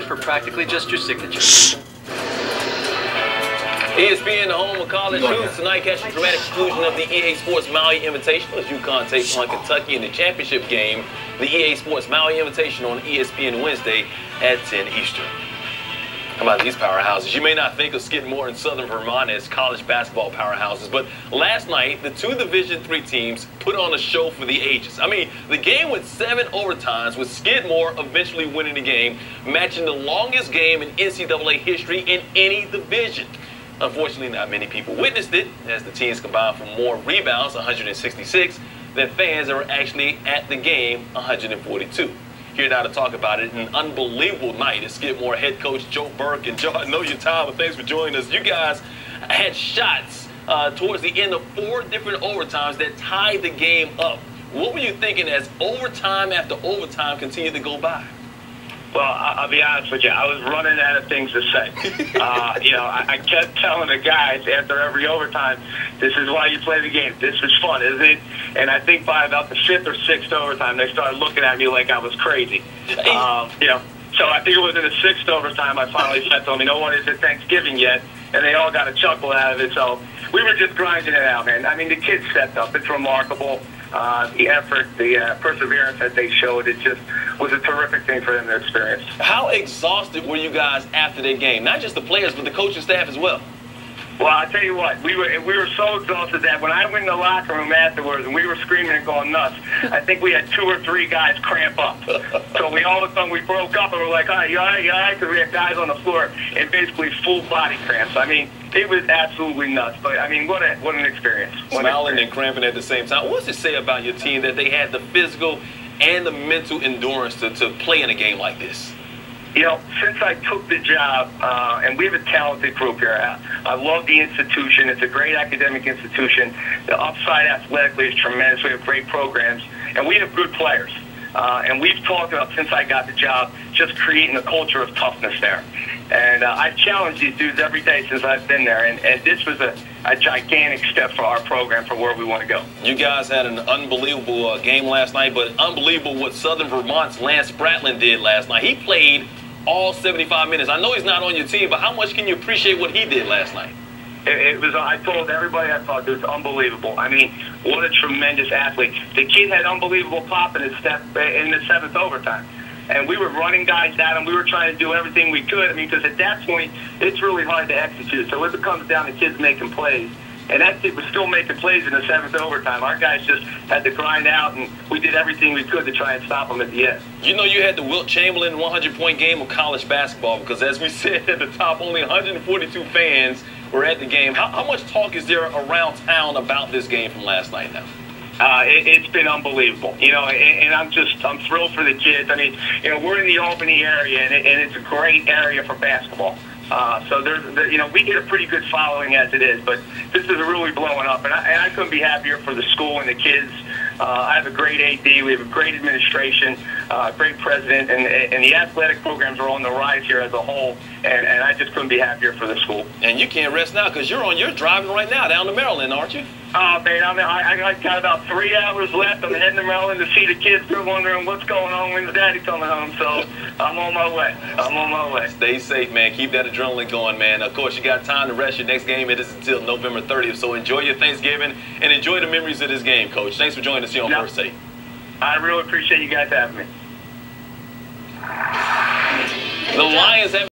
for practically just your signature. ESPN, the home of college hoops, tonight catching dramatic conclusion of the EA Sports Maui Invitational as UConn takes on Kentucky in the championship game. The EA Sports Maui Invitational on ESPN Wednesday at 10 Eastern. How about these powerhouses? You may not think of Skidmore and Southern Vermont as college basketball powerhouses, but last night, the two Division III teams put on a show for the ages. I mean, the game went 7 overtimes, with Skidmore eventually winning the game, matching the longest game in NCAA history in any division. Unfortunately, not many people witnessed it, as the teams combined for more rebounds, 166, than fans that were actually at the game, 142. Here now to talk about it, an unbelievable night is Skidmore head coach Joe Burke. And Joe, I know your time, but thanks for joining us. You guys had shots towards the end of 4 different overtimes that tied the game up. What were you thinking as overtime after overtime continued to go by? Well, I'll be honest with you. I was running out of things to say. I kept telling the guys after every overtime, this is why you play the game. This is fun, isn't it? And I think by about the 5th or 6th overtime, they started looking at me like I was crazy. So I think it was in the 6th overtime I finally said to them, no one is at Thanksgiving yet, and they all got a chuckle out of it. So we were just grinding it out, man. I mean, the kids stepped up. It's remarkable. The effort, the perseverance that they showed, it just was a terrific thing for them to experience. How exhausted were you guys after that game? Not just the players, but the coaching staff as well. Well, I'll tell you what, we were so exhausted that when I went in the locker room afterwards and we were screaming and going nuts, I think we had 2 or 3 guys cramp up. So we all of a sudden we broke up and we're like, all right, you all right, you all right? Because we had guys on the floor in basically full body cramps. I mean, it was absolutely nuts. But, I mean, what an experience. Smiling and cramping at the same time. What does it say about your team that they had the physical and the mental endurance to play in a game like this? You know, since I took the job, and we have a talented group here, I love the institution. It's a great academic institution. The upside athletically is tremendous. We have great programs, and we have good players. And we've talked about, since I got the job, just creating a culture of toughness there. And I've challenged these dudes every day since I've been there, and this was a gigantic step for our program for where we want to go. You guys had an unbelievable game last night, but unbelievable what Southern Vermont's Lance Spratlin did last night. He played all 75 minutes. I know he's not on your team, but how much can you appreciate what he did last night? It was. I told everybody I talked to, it's unbelievable. I mean, what a tremendous athlete. The kid had unbelievable pop in his step in the 7th overtime. And we were running guys at him. We were trying to do everything we could. I mean, because at that point, it's really hard to execute. So it comes down to kids making plays. And that kid was still making plays in the 7th overtime. Our guys just had to grind out, and we did everything we could to try and stop them at the end. You know, you had the Wilt Chamberlain 100-point game of college basketball because, as we said at the top, only 142 fans were at the game. How much talk is there around town about this game from last night now? It's been unbelievable, you know, and I'm thrilled for the kids. I mean, you know, we're in the Albany area, and it's a great area for basketball. So we get a pretty good following as it is, but this is really blowing up, and I couldn't be happier for the school and the kids. I have a great AD, we have a great administration, great president, and the athletic programs are on the rise here as a whole, and I just couldn't be happier for the school. And you can't rest now because you're driving right now down to Maryland, aren't you? Oh, man, I got about 3 hours left. I'm heading to Maryland to see the kids. They're wondering what's going on, when's Daddy coming home, so I'm on my way. Stay safe, man. Keep that adrenaline going, man. Of course, you got time to rest. Your next game, it is until November 30th, so enjoy your Thanksgiving and enjoy the memories of this game, Coach. Thanks for joining us here on First Take. I really appreciate you guys having me. The Lions have